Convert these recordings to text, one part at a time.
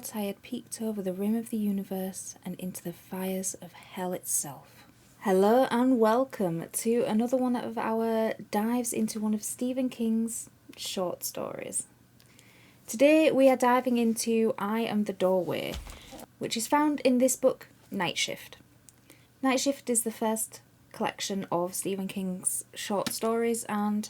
thought I had peeked over the rim of the universe and into the fires of hell itself. Hello and welcome to another one of our dives into one of Stephen King's short stories. Today we are diving into I Am the Doorway, which is found in this book, Night Shift. Night Shift is the first collection of Stephen King's short stories and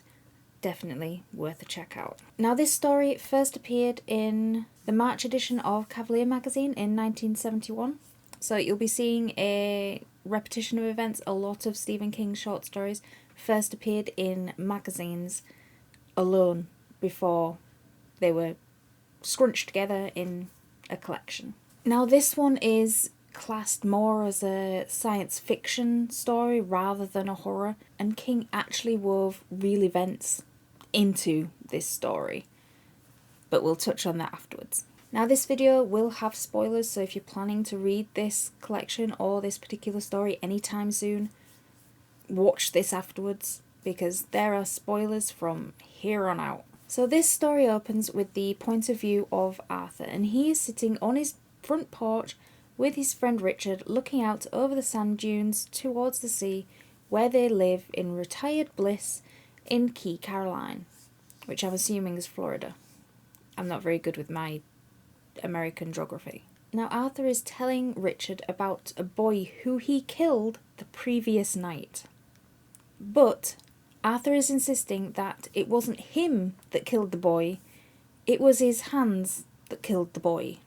definitely worth a check out. Now, this story first appeared in the March edition of Cavalier magazine in 1971, so you'll be seeing a repetition of events. A lot of Stephen King short stories first appeared in magazines alone before they were scrunched together in a collection. Now, this one is classed more as a science fiction story rather than a horror, and King actually wove real events into this story, but we'll touch on that afterwards. Now, this video will have spoilers, so if you're planning to read this collection or this particular story anytime soon, watch this afterwards because there are spoilers from here on out. So this story opens with the point of view of Arthur, and he is sitting on his front porch with his friend Richard, looking out over the sand dunes towards the sea where they live in retired bliss in Key Caroline, which I'm assuming is Florida. I'm not very good with my American geography. Now, Arthur is telling Richard about a boy who he killed the previous night. But Arthur is insisting that it wasn't him that killed the boy, it was his hands that killed the boy.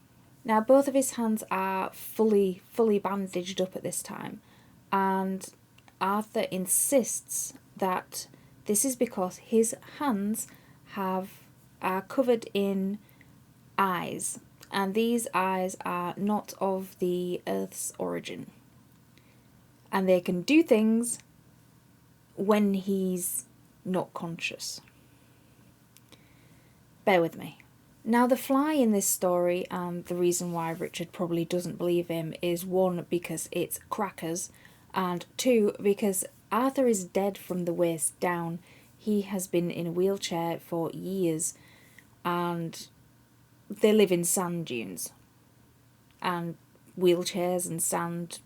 Now, both of his hands are fully bandaged up at this time, and Arthur insists that this is because his hands are covered in eyes, and these eyes are not of the Earth's origin. And they can do things when he's not conscious. Bear with me. Now, the fly in this story, and the reason why Richard probably doesn't believe him, is one, because it's crackers, and two, because Arthur is dead from the waist down. He has been in a wheelchair for years, and they live in sand dunes. And wheelchairs and sand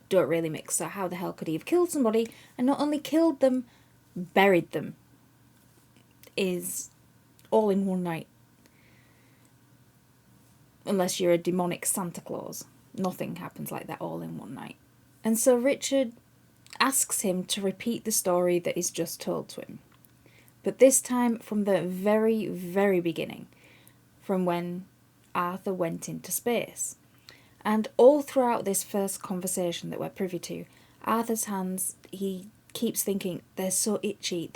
don't really mix, so how the hell could he have killed somebody, and not only killed them, buried them? Is all in one night. Unless you're a demonic Santa Claus. Nothing happens like that all in one night. And so Richard asks him to repeat the story that is just told to him. But this time from the very, very beginning. From when Arthur went into space. And all throughout this first conversation that we're privy to, Arthur's hands, he keeps thinking, they're so itchy,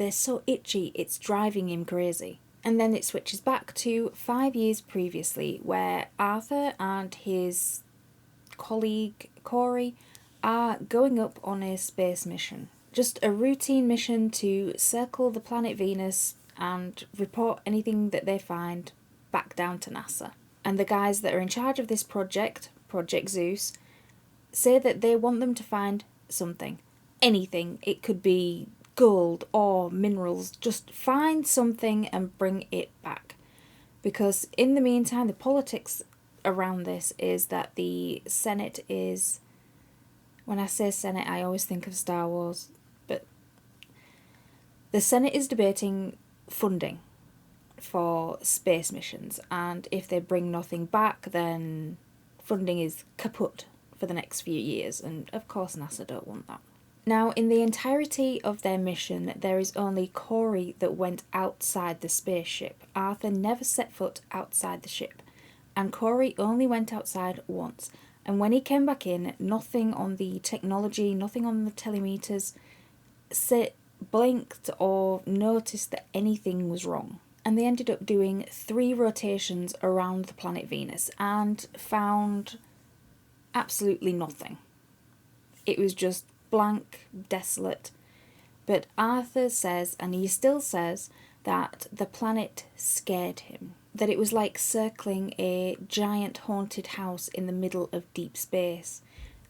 it's driving him crazy. And then it switches back to 5 years previously, where Arthur and his colleague Corey are going up on a space mission. Just a routine mission to circle the planet Venus and report anything that they find back down to NASA. And the guys that are in charge of this project, Project Zeus, say that they want them to find something. Anything. It could be gold or minerals. Just find something and bring it back. Because in the meantime, the politics around this is that the Senate is... When I say Senate, I always think of Star Wars. But the Senate is debating funding for space missions. And if they bring nothing back, then funding is kaput for the next few years. And of course NASA don't want that. Now, in the entirety of their mission, there is only Corey that went outside the spaceship. Arthur never set foot outside the ship. And Corey only went outside once. And when he came back in, nothing on the technology, nothing on the telemeters blinked or noticed that anything was wrong. And they ended up doing 3 rotations around the planet Venus and found absolutely nothing. It was just blank, desolate. But Arthur says, and he still says, that the planet scared him. That it was like circling a giant haunted house in the middle of deep space.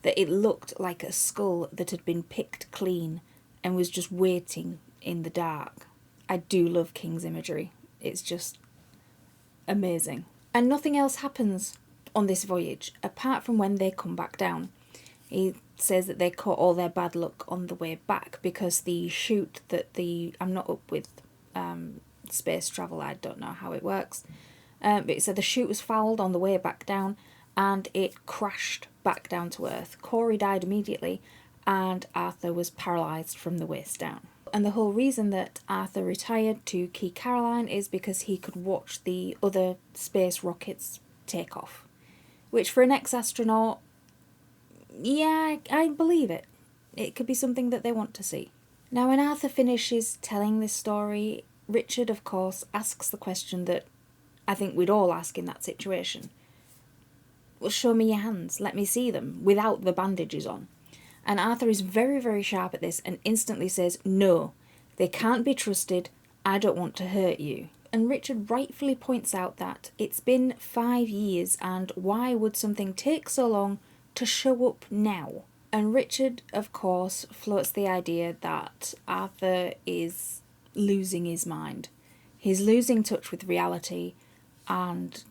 That it looked like a skull that had been picked clean and was just waiting in the dark. I do love King's imagery. It's just amazing. And nothing else happens on this voyage, apart from when they come back down. He says that they caught all their bad luck on the way back because the chute that I'm not up with space travel, I don't know how it works, but it said the chute was fouled on the way back down and it crashed back down to Earth. Corey died immediately and Arthur was paralysed from the waist down. And the whole reason that Arthur retired to Key Caroline is because he could watch the other space rockets take off. Which for an ex-astronaut, yeah, I believe it. It could be something that they want to see. Now, when Arthur finishes telling this story, Richard, of course, asks the question that I think we'd all ask in that situation. Well, show me your hands, let me see them, without the bandages on. And Arthur is very, very sharp at this and instantly says, no, they can't be trusted, I don't want to hurt you. And Richard rightfully points out that it's been 5 years and why would something take so long to show up now? And Richard, of course, floats the idea that Arthur is losing his mind. He's losing touch with reality and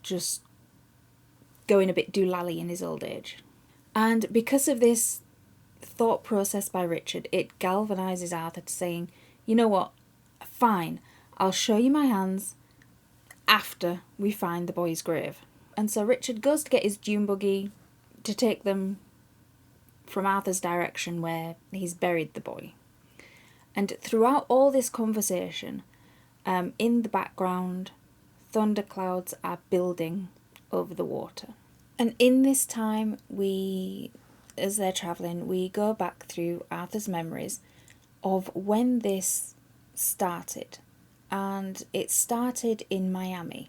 just going a bit doolally in his old age. And because of this thought process by Richard, it galvanises Arthur to saying, you know what, fine, I'll show you my hands after we find the boy's grave. And so Richard goes to get his dune buggy to take them from Arthur's direction where he's buried the boy. And throughout all this conversation, in the background, thunderclouds are building over the water. And in this time, as they're travelling, we go back through Arthur's memories of when this started. And it started in Miami.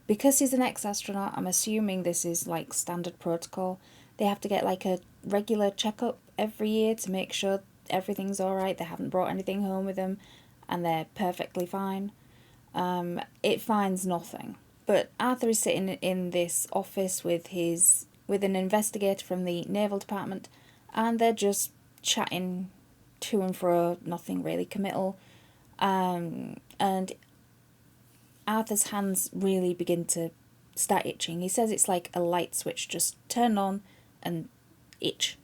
Because he's an ex-astronaut, I'm assuming this is like standard protocol. They have to get like a regular checkup every year to make sure everything's alright, they haven't brought anything home with them, and they're perfectly fine. It finds nothing. But Arthur is sitting in this office with an investigator from the Naval Department, and they're just chatting to and fro, nothing really committal. And Arthur's hands really begin to start itching. He says it's like a light switch just turn on and itch.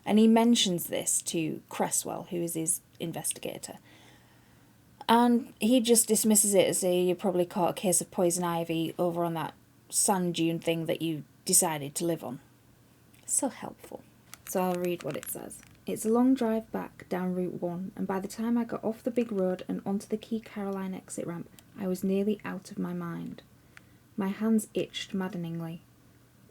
And he mentions this to Cresswell, who is his investigator. And he just dismisses it as you probably caught a case of poison ivy over on that sand dune thing that you decided to live on. So helpful. So I'll read what it says. It's a long drive back down Route 1, and by the time I got off the big road and onto the Key Caroline exit ramp, I was nearly out of my mind. My hands itched maddeningly.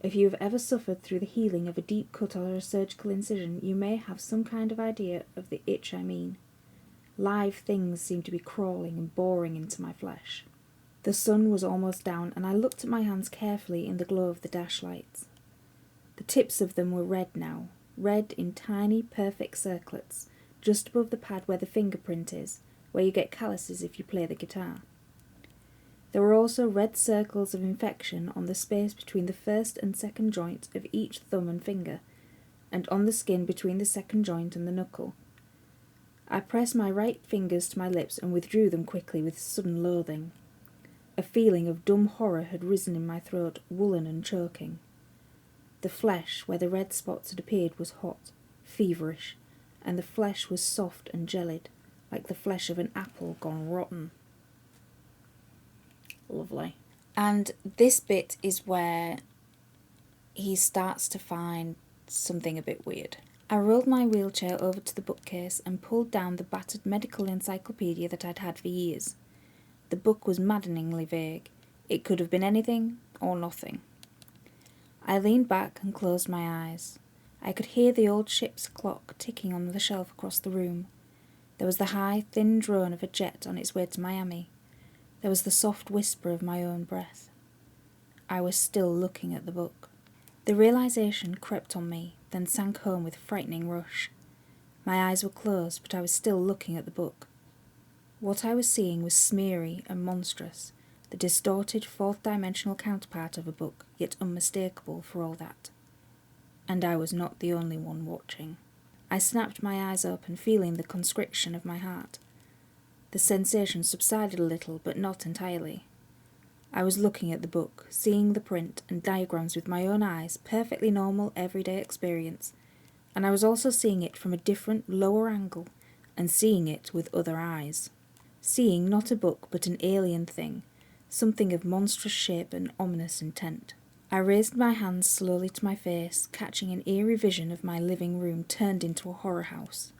If you have ever suffered through the healing of a deep cut or a surgical incision, you may have some kind of idea of the itch I mean. Live things seemed to be crawling and boring into my flesh. The sun was almost down, and I looked at my hands carefully in the glow of the dash lights. The tips of them were red now, red in tiny, perfect circlets, just above the pad where the fingerprint is, where you get calluses if you play the guitar. There were also red circles of infection on the space between the first and second joint of each thumb and finger, and on the skin between the second joint and the knuckle. I pressed my right fingers to my lips and withdrew them quickly with sudden loathing. A feeling of dumb horror had risen in my throat, woolen and choking. The flesh, where the red spots had appeared, was hot, feverish, and the flesh was soft and gelid, like the flesh of an apple gone rotten. Lovely. And this bit is where he starts to find something a bit weird. I rolled my wheelchair over to the bookcase and pulled down the battered medical encyclopedia that I'd had for years. The book was maddeningly vague. It could have been anything or nothing. I leaned back and closed my eyes. I could hear the old ship's clock ticking on the shelf across the room. There was the high, thin drone of a jet on its way to Miami. There was the soft whisper of my own breath. I was still looking at the book. The realization crept on me, then sank home with a frightening rush. My eyes were closed, but I was still looking at the book. What I was seeing was smeary and monstrous, the distorted fourth-dimensional counterpart of a book, yet unmistakable for all that. And I was not the only one watching. I snapped my eyes open, feeling the constriction of my heart. The sensation subsided a little, but not entirely. I was looking at the book, seeing the print and diagrams with my own eyes, perfectly normal, everyday experience. And I was also seeing it from a different, lower angle, and seeing it with other eyes. Seeing not a book, but an alien thing, something of monstrous shape and ominous intent. I raised my hands slowly to my face, catching an eerie vision of my living room turned into a horror house.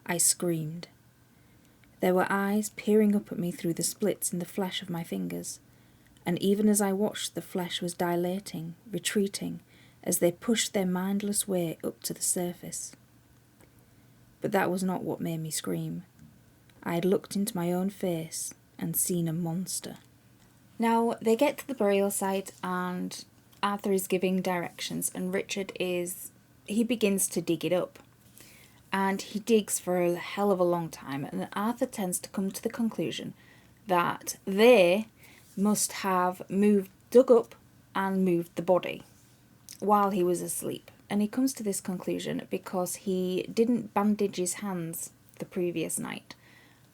I screamed. There were eyes peering up at me through the splits in the flesh of my fingers, and even as I watched, the flesh was dilating, retreating, as they pushed their mindless way up to the surface. But that was not what made me scream. I had looked into my own face and seen a monster. Now, they get to the burial site and Arthur is giving directions and he begins to dig it up. And he digs for a hell of a long time, and Arthur tends to come to the conclusion that they must have dug up and moved the body while he was asleep. And he comes to this conclusion because he didn't bandage his hands the previous night.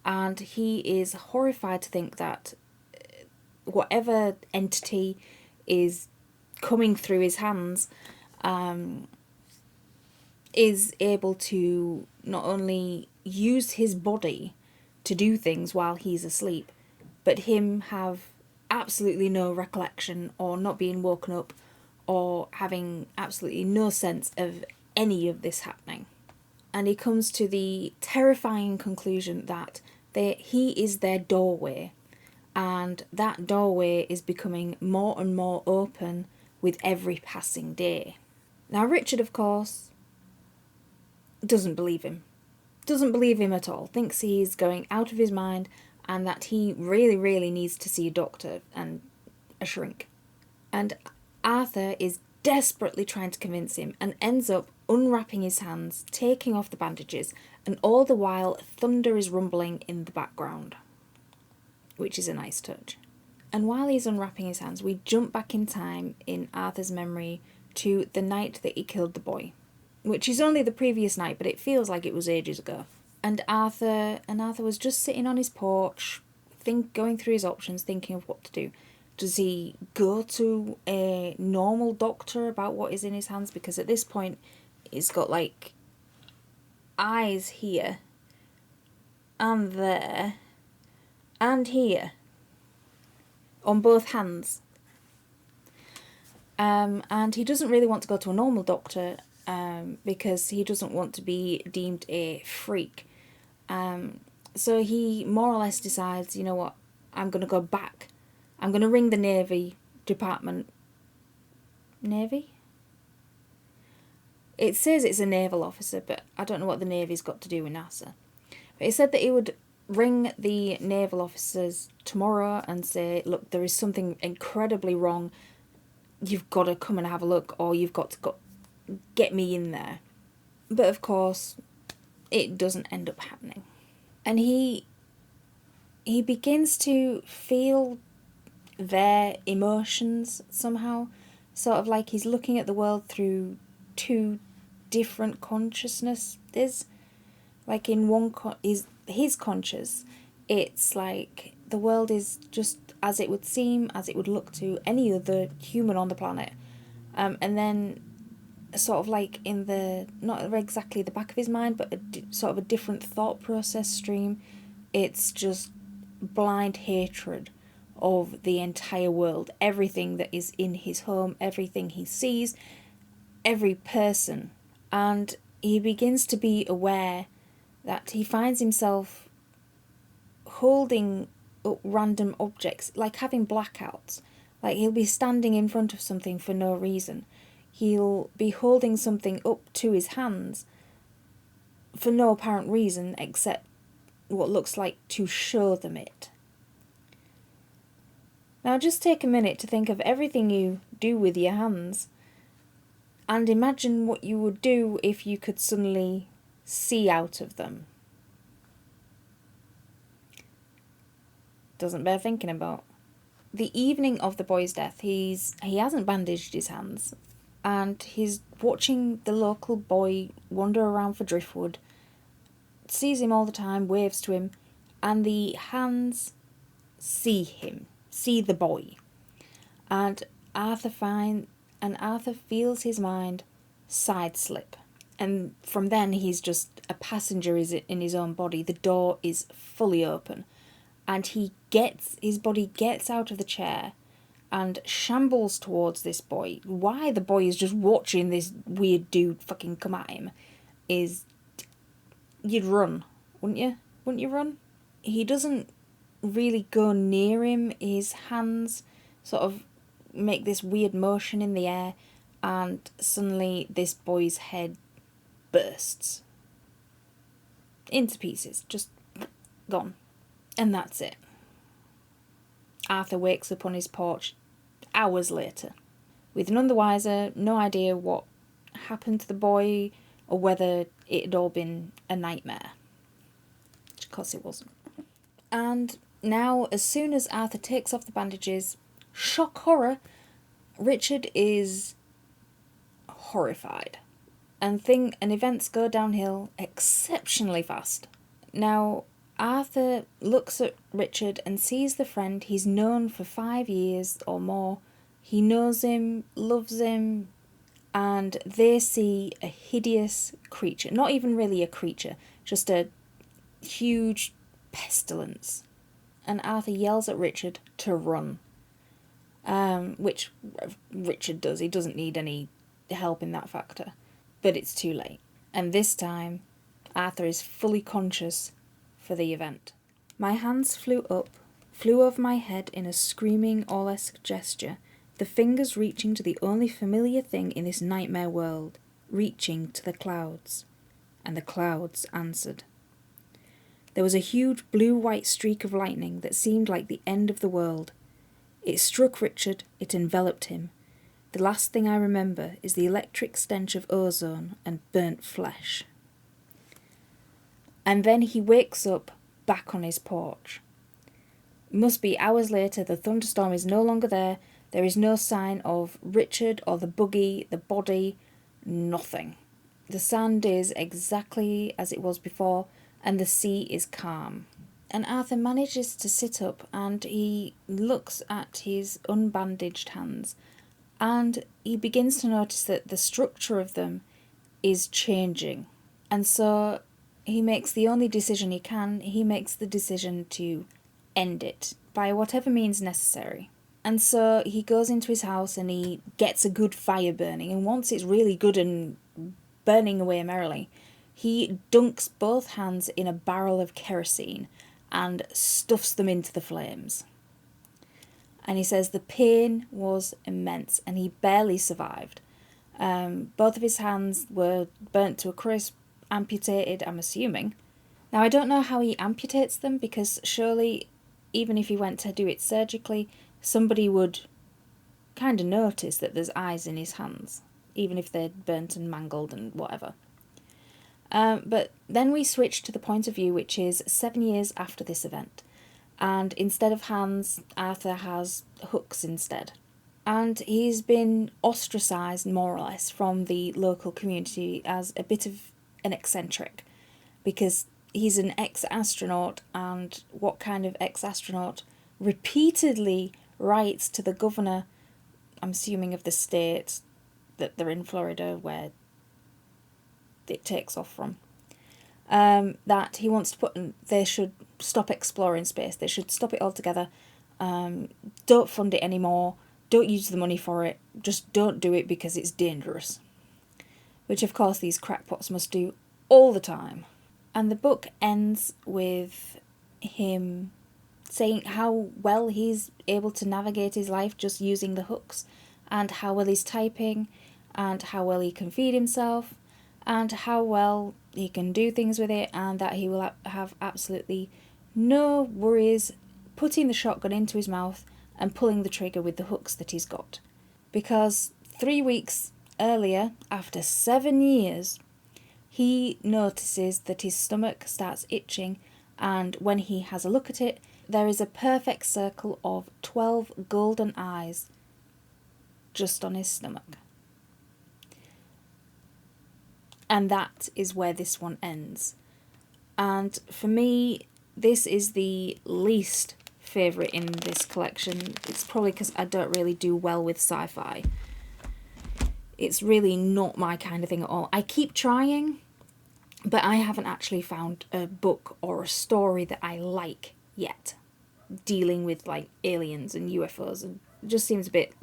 And he is horrified to think that whatever entity is coming through his hands is able to not only use his body to do things while he's asleep, but him have absolutely no recollection or not being woken up or having absolutely no sense of any of this happening. And he comes to the terrifying conclusion that he is their doorway, and that doorway is becoming more and more open with every passing day. Now, Richard, of course, doesn't believe him. Doesn't believe him at all. Thinks he's going out of his mind and that he really, really needs to see a doctor and a shrink. And Arthur is desperately trying to convince him and ends up unwrapping his hands, taking off the bandages, and all the while thunder is rumbling in the background, which is a nice touch. And while he's unwrapping his hands, we jump back in time in Arthur's memory to the night that he killed the boy, which is only the previous night, but it feels like it was ages ago. And Arthur was just sitting on his porch, going through his options, thinking of what to do. Does he go to a normal doctor about what is in his hands? Because at this point, he's got like eyes here, and there, and here, on both hands. And he doesn't really want to go to a normal doctor because he doesn't want to be deemed a freak. So he more or less decides, you know what, I'm going to go back. I'm going to ring the Navy department. Navy? It says it's a naval officer, but I don't know what the Navy's got to do with NASA. But he said that he would ring the naval officers tomorrow and say, look, there is something incredibly wrong. You've got to come and have a look, or you've got to go get me in there. But of course, it doesn't end up happening. And he begins to feel their emotions somehow, sort of like he's looking at the world through two different consciousnesses. Like in one is his conscious, it's like the world is just as it would seem, as it would look to any other human on the planet, and then sort of like in the, not exactly the back of his mind, but sort of a different thought process stream, it's just blind hatred of the entire world, everything that is in his home, everything he sees, every person. And he begins to be aware that he finds himself holding up random objects, like having blackouts. Like he'll be standing in front of something for no reason. He'll be holding something up to his hands for no apparent reason except what looks like to show them it. Now just take a minute to think of everything you do with your hands and imagine what you would do if you could suddenly see out of them. Doesn't bear thinking about. The evening of the boy's death, he hasn't bandaged his hands, and he's watching the local boy wander around for driftwood, sees him all the time, waves to him, and the hands see him, see the boy. And Arthur feels his mind side slip. And from then he's just a passenger in his own body. The door is fully open. And his body gets out of the chair and shambles towards this boy. Why the boy is just watching this weird dude fucking come at him is... You'd run, wouldn't you? Wouldn't you run? He doesn't really go near him. His hands sort of make this weird motion in the air, and suddenly this boy's head bursts into pieces, just gone. And that's it. Arthur wakes up on his porch hours later, with none the wiser, no idea what happened to the boy or whether it had all been a nightmare. Which of course it wasn't. And now, as soon as Arthur takes off the bandages, shock horror, Richard is horrified. And events go downhill exceptionally fast. Now, Arthur looks at Richard and sees the friend he's known for 5 years or more. He knows him, loves him, and they see a hideous creature. Not even really a creature, just a huge pestilence. And Arthur yells at Richard to run. Which Richard does. He doesn't need any help in that factor. But it's too late. And this time, Arthur is fully conscious for the event. My hands flew over my head in a screaming Orlesque gesture, the fingers reaching to the only familiar thing in this nightmare world, reaching to the clouds. And the clouds answered. There was a huge blue-white streak of lightning that seemed like the end of the world. It struck Richard, it enveloped him. The last thing I remember is the electric stench of ozone and burnt flesh. And then he wakes up back on his porch. It must be hours later, the thunderstorm is no longer there. There is no sign of Richard or the buggy, the body, nothing. The sand is exactly as it was before, and the sea is calm. And Arthur manages to sit up and he looks at his unbandaged hands, and he begins to notice that the structure of them is changing. And so he makes the only decision he can. He makes the decision to end it by whatever means necessary. And so he goes into his house and he gets a good fire burning, and once it's really good and burning away merrily, he dunks both hands in a barrel of kerosene and stuffs them into the flames. And he says the pain was immense and he barely survived. Both of his hands were burnt to a crisp, amputated, I'm assuming. Now, I don't know how he amputates them, because surely, even if he went to do it surgically, somebody would kind of notice that there's eyes in his hands, even if they're burnt and mangled and whatever. But then we switch to the point of view, which is 7 years after this event. And instead of hands, Arthur has hooks instead. And he's been ostracised, more or less, from the local community as a bit of an eccentric, because he's an ex-astronaut, and what kind of ex-astronaut repeatedly writes to the governor, I'm assuming of the state that they're in, Florida, where it takes off from, that he wants to they should stop exploring space, they should stop it altogether, don't fund it anymore, don't use the money for it, just don't do it because it's dangerous. Which of course these crackpots must do all the time. And the book ends with him saying how well he's able to navigate his life just using the hooks, and how well he's typing, and how well he can feed himself, and how well he can do things with it, and that he will have absolutely no worries putting the shotgun into his mouth and pulling the trigger with the hooks that he's got. Because 3 weeks earlier, after 7 years, he notices that his stomach starts itching, and when he has a look at it, there is a perfect circle of 12 golden eyes just on his stomach. And that is where this one ends. And for me, this is the least favourite in this collection. It's probably because I don't really do well with sci-fi. It's really not my kind of thing at all. I keep trying, but I haven't actually found a book or a story that I like yet, dealing with like aliens and UFOs, and it just seems a bit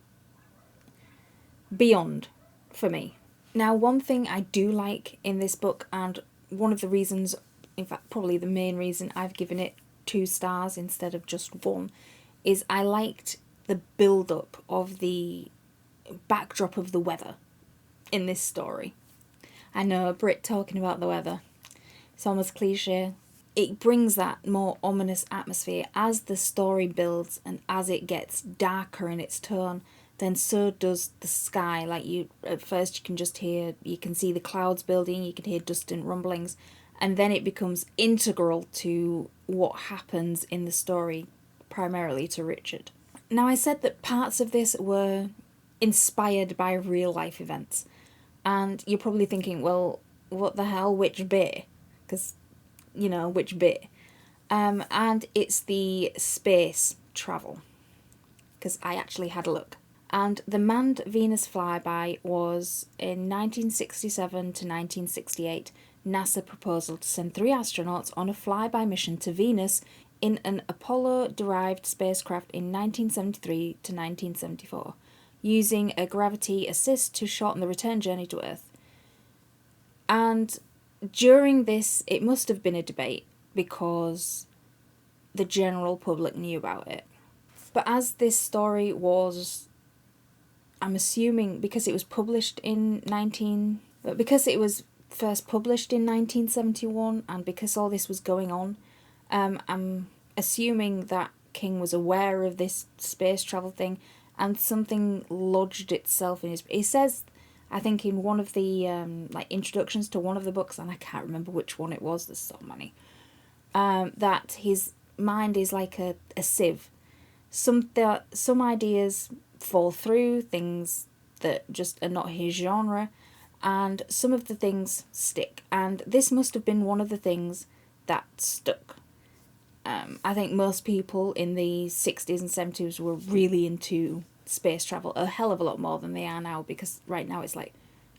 beyond for me. Now, one thing I do like in this book, and one of the reasons, in fact probably the main reason I've given it 2 stars instead of just 1, is I liked the build-up of the backdrop of the weather in this story. I know, a Brit talking about the weather. It's almost cliche. It brings that more ominous atmosphere as the story builds, and as it gets darker in its tone, then so does the sky. Like, at first you can see the clouds building, you can hear distant rumblings, and then it becomes integral to what happens in the story, primarily to Richard. Now, I said that parts of this were inspired by real life events, and you're probably thinking, well, what the hell, which bit? Because, which bit? And it's the space travel, because I actually had a look. And the manned Venus flyby was in 1967 to 1968. NASA proposal to send 3 astronauts on a flyby mission to Venus in an Apollo-derived spacecraft in 1973 to 1974, using a gravity assist to shorten the return journey to Earth. And during this, it must have been a debate because the general public knew about it. But as this story was, I'm assuming because it was first published in 1971, and because all this was going on, I'm assuming that King was aware of this space travel thing, and something lodged itself in his... He says, I think in one of the introductions to one of the books, and I can't remember which one it was, there's so many, that his mind is like a sieve. Some ideas fall through, things that just are not his genre, and some of the things stick, and this must have been one of the things that stuck. I think most people in the 60s and 70s were really into space travel, a hell of a lot more than they are now, because right now it's like,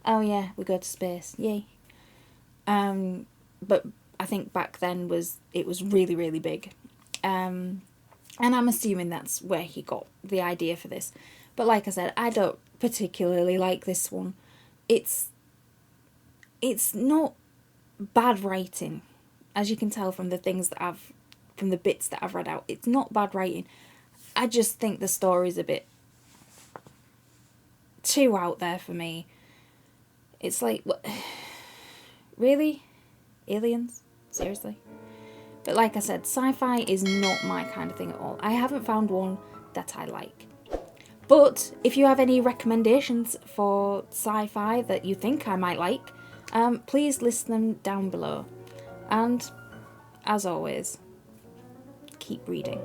oh yeah, we go to space, yay. But I think back then it was really, really big. And I'm assuming that's where he got the idea for this. But like I said, I don't particularly like this one. It's not bad writing, as you can tell from the bits that I've read out. It's not bad writing. I just think the story's a bit too out there for me. It's like, what? Really? Aliens? Seriously? But like I said, sci-fi is not my kind of thing at all. I haven't found one that I like. But if you have any recommendations for sci-fi that you think I might like, please list them down below. And, as always, keep reading.